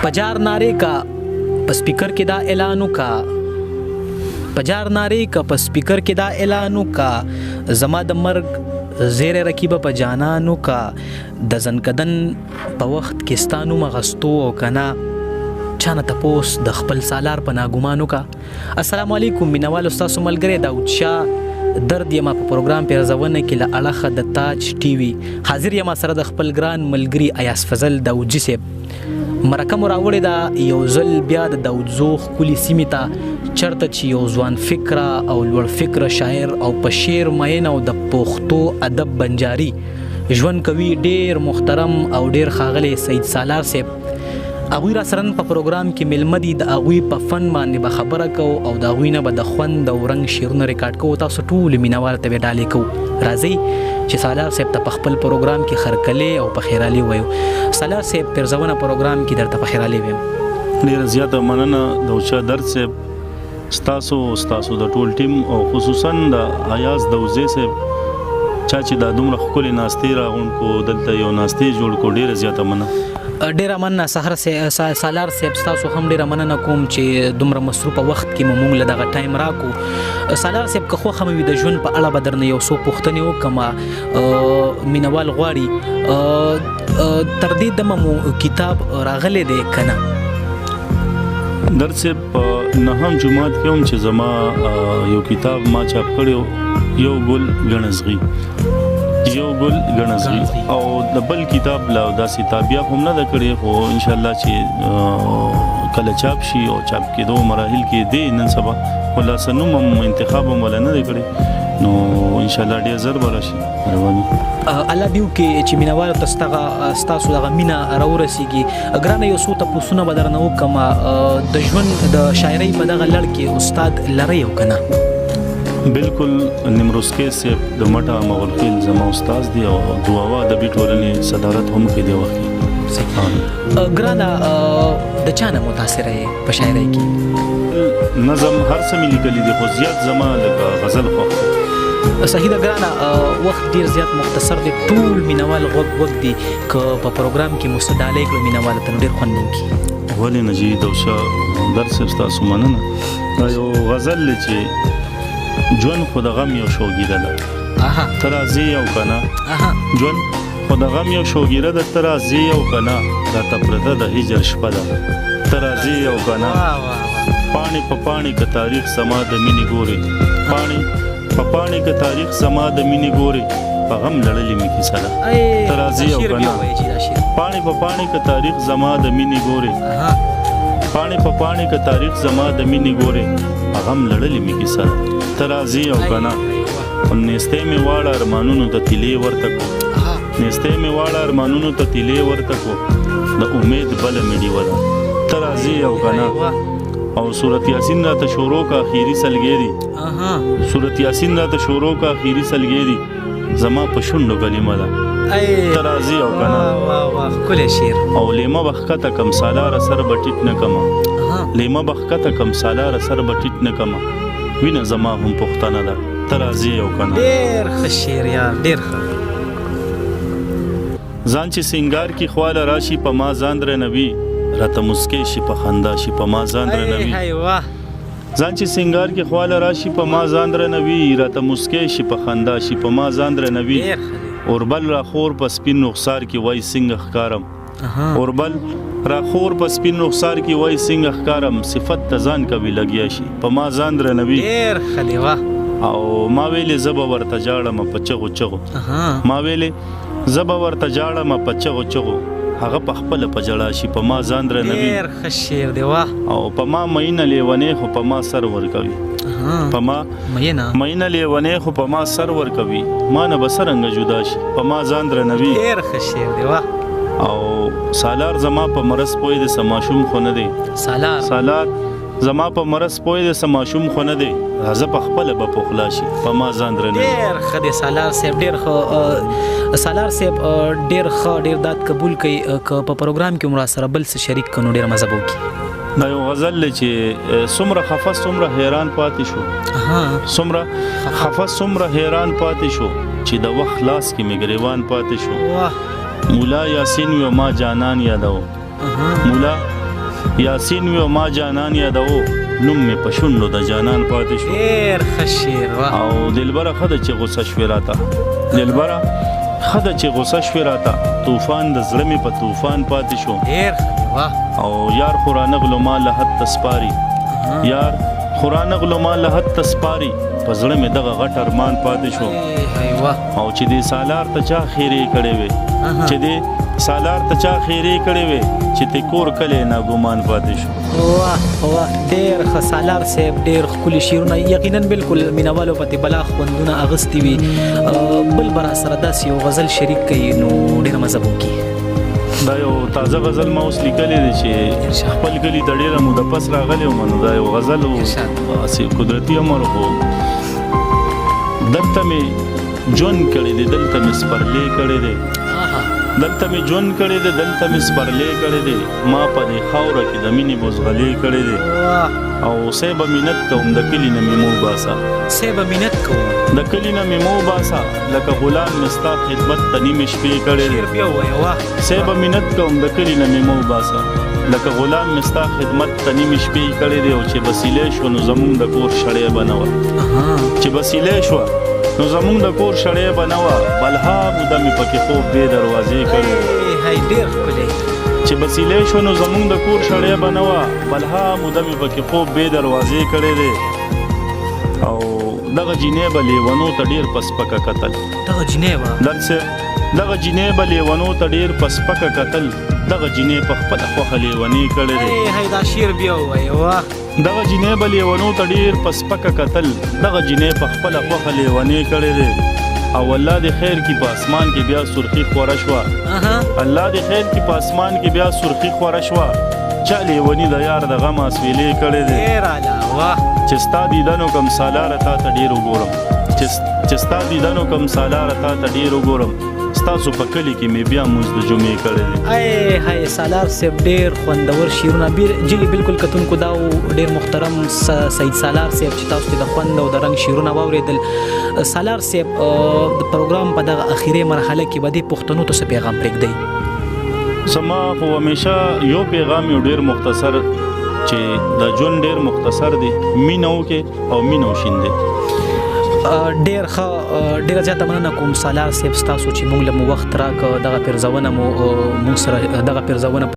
پجار ناره کا په سپیکر کې دا اعلانو کا پجار ناره کا په سپیکر کې دا اعلانو کا زما د مرګ زیر رکیبه په جانانو کا د زنکدن په وخت کې ستانو مغستو او کنا چانه تپوس د خپل سالار په ناګمانو کا. السلام علیکم مینوال استاد ملګری داود شاه درد یما په پروګرام پیرزونه کې له اړخه د تاج ټي وي حاضر یما سره د خپل ګران ملګری ایاس فضل داودجی صاحب مرکه مراوړې دا یو ځل بیا د داود زوخ کلی سیمې ته چرته چې یو ځوان فکره او لوړ فکره شاعر او په شعر مین او د پښتو ادب بنجاري ژوند کوي ډیر محترم او ډیر ښاغلی سید سالار صاحب. هغوی را سره په پروګرام کې میلمه دي د هغوی په فن باندې به خبره کوو او د هغوی نه به د خوند او رنګ شعرونه ریکارډ کوو. تاسو ټول مینوال ته به ډالې کوو. راځئ چې سالار صاحب ته په خپل پروګرام کې خرکلې او په خیرالي وایو. سالار صاحب پیرزونه پروګرام کې درته په خیرالي وایم. ډېره زیاته مننه داود شاه درد صاحب ستاسو د ټول ټیم او خصوصا د ایاز داودزی صاحب چا چې دا دومره ښکلې ناستې راغونډ دلته یو ناستې جوړ کړو. ډېره زیاته مننه. ډیره مننه سالار صاحب تاسو هم ډیره مننه کوم چې دومره مصروفه وخت کې موږ له دغه ټایم راکو. سالار صاحب که خوښه مې د ژوند په اړه به درنه یو څو پوښتنې وکړم. مینوال غواړي تر دې دمه مو کتاب راغلی دی که نه؟ درد صاحب په نهم جماعت کې هم چې زما یو کتاب ما چاپ کړی یو ګل ګڼزغي او د بل کتاب لا داسې تابعه هم نه ده کړې خو ان شاء الله چې کله چاپ شي او چاپ کېدو مراحل کې دی نن سبا خلاصه نوم هم انتخاب هم ولا نه دی کړی نو ان شاء الله ډېر زر به راشي. مهرباني. الله دیو کې چې مینوالو ستاسو دغه مینه راورسیږي. ګرانه یو څو تپوسونه به درنه وکړم د ژوند د شاعرۍ په دغه لړ کې استاد لرئ او که نه؟ بالکل نیمروزکی صاحب د مټه مغلخیل زما استاد دی او دعاوا د بي ټولنې صدارت هم کوي دی وخت. ګرانه د چا نه متاثره یې په شاعرۍ کې؟ نظم هر څه مې لیکلي دي خو زیات زما لکه غزل خوښ. صحیح ده ګرانه وخت ډیر زیات مختصر دی ټول مینوال غوږ دی که په پروګرام کې مو څه ډالۍ کړو مینوال ته ډیر خوند وکړي. ولې نه جي داود شاه درد صاحب ستاسو مننه. دا یو غزل دی چې ژوند خو د غم یو شوګیره ده ته راځې او که نه ژوند خو د غم یو شوګیره ده ته راځې او که نه راته پرته د هجر شپه ده ته راځې او که نه پاڼې په پاڼې که تاریخ سما د مینې ګورې پاڼې په پاڼې که تاریخ سما د مینې ګورې په غم لړلې مې کیسه ده ته راځې او که نه پاڼې په پاڼې که تاریخ زما د مینې ګورې پاڼې په پاڼې که تاریخ زما د مینې ګورې په غم لړلې مې کیسه ده ته راځې او که نه نیستۍ مې واړه ارمانونو ته تیلې ورته کړو نیستۍ مې واړه ارمانونو ته تیلې ورته کړو د امید بله مې ډیوه ده ته راځې او که نه او سورت یاسین راته شروع کا اخیری سلګې دي سورت یاسین راته شروع کا اخیری سلګې دي زما په شونډو کلمه ده ته راځې او که نه ښکلی شعر. او لیمه به ښکته کم سالاره سر به ټیټ نه کمه لیمه به ښکته کم سالاره سر به ټیټ نه کمه وینه زما هم پښتنه ده ته راځې او که نه. ډېر ښه شعر یار ډېر ښه. ځان چې سینګار کې خواله راشي په ما ځان درنوي راته مسکۍ شي په خندا شي په ما ځان درنوي ځان چې سینګار کې خواله راشي په ما ځان درنوي راته مسکۍ شي په خندا شي په ما ځان درنوي اوربل را خور په سپین رخسار کې وای څنګه ښکارم اوربل را خور په سپین رخسار کې وای څنګه ښکارم صفت ته ځان کوي لګیا شي په ما ځان درنوي ډېر ښه دی واه. او ما ویلې زه به ورته جاړم په چغو چغو ما ویلې زه به ورته جاړم په چغو چغو هغه په خپله په ژړا شي په ما ځان درنوي. ډېر ښه شعر دی واه. او په ما مینه لیونې خو په ما سر ورکوي په ما مینه لیونې خو په ما سر ورکوي ما نه به څرنګه جدا شي په ما ځان درنوي. ډېر ښه شعر دی واه. او سالار زما په مرض پوی د سماشوم خو نه دی سالار زما په مرض پوی د سماشوم خو نه دی زه په خپله به پخلا شي په ما ځان درنوي. ډېر ښه دی سالار صاحب ډېر ښه. سالار صاحب ډېر ښه ډېر داد قبول کوي که په پروګرام کې مو را سره بل څه شریک کړو ډېر مزه به وکړي. دا یو غزل دی چې څومره خفه څومره حیران پاتې شو څومره خفه څومره حیران پاتې شو چې د وخت لاس کې مې ګریوان پاتې شو مولا یاسین و ما جانان یادو مولا یاسین وی او ما جانان یادو نوم می په شونډو د جانان پاتې شو. ډیر ښه شعر واه. او دلبره خده چې غوسه شوې راته، دلبره خده چې غوسه شوې راته، طوفان د زړه مې په طوفان پاتې شو. ډیر ښه واه. او یار خو رانغلو ما له حد تسپاري، یار خو رانغلو ما له حد تسپاري، په زړه مې دغه غټ ارمان پاتې شو. او چې دې سالار ته چا خیرې کړې وې، چې دې سالار ته چا خیرې کړې وې، چې ته کور کلی ناګومان پاتې شو. واه واه ډیر ښه سالار صاحب، ډیر ښکلي شعرونه، یقینا بالکل مینوالو پتې بلا خوندونه اغستې وي. بل به راسره داسې یو غزل شریک کړي نو ډېره مزه به وکړي. دا یو تازه غزل ما اوس لیکلی دی چې خپل کلي ته ډېره موده پس راغلی وم، نو دا یو غزل و هسې قدرتي امر خو دلته مې ژوند کړی دی، دلته مې سپرلی کړی دی، دلته مې ژوند کړی دی، دلته مې سپرلی کړی دی، ما په دې خاوره کې د مینې بوزغلې کړی دی. او صیبه مینت کوم د کلي نه مې مو باسه، صیبه مینت کوم د کلي نه مې مو باسه، لکه غلام مې ستا خدمت ته نیمې شپې کړی دی. شعر بیا ووایه واه. صیبه مینت کوم د کلي نه مې مو باسه، لکه غلام مې ستا خدمت ته نیمې شپې کړی دی. او چې بسیلی شوه نو زمونږ د کور شړی به نه وه، چې بسیلی شوه نو زمونږ د کور شړی به نه وه، بلها موده مې پکې خوب بې دروازې کړی. ډېر ښکلی. چې بسیلی شو نو زمونږ د کور شړی به نه وه، بلها موده مې پکې خوب بې دروازې کړی دی. او دغه جینۍ به لیونو ته ډېر په سپکه کتل، دغه جینۍ به دل صاحب دغه جینۍ به لیونو ته ډېر په سپکه کتل، دغه جینۍ په خپله خوښه لیونې کړی دی. دا شعر بیا ووایه واه. دغه جینۍ به لیونو ته ډېر په سپکه کتل، دغه جینۍ په خپله خوښه لیونې کړی دی. او الله دې خیر کی په اسمان کې بیا سرخی خوره شوه، الله دې خیر کی په اسمان کې بیا سرخی خوره شوه، چا لیونی د یار د غم اسویلې کړی دی. ډېر اعلی واه. چې ستا دیدنو کم سالاره تا ته ډېر وګورم، چې ستا دیدنو کم سالاره تا ته ډېر وګورم، ستاسو په کلي کې مې بیا مونځ د جمعې کړی دی. هاي سالار صاحب ډېر خوندور شعرونه جلي بالکل کتونکو دا ډېر محترم سید سالار صاحب چې تاسو ته د خوند او د رنګ شعرونه واورېدل. سالار صاحب د پروګرام په دغه اخیری مرحله کې به دې پښتنو ته څه پیغام پرېږدئ؟ زما خو همیشه یو پیغام یو ډېر مختصر چې د ژوند ډېر مختصر دی، مینه وکړئ او مینه وشیندئ. ډېر ښه، ډېره زیاته مننه کوم سالار صاحب ستاسو چې موږ له مو وخت راکړ، دغه پیرزونه مو موږ سره دغه پیرزونه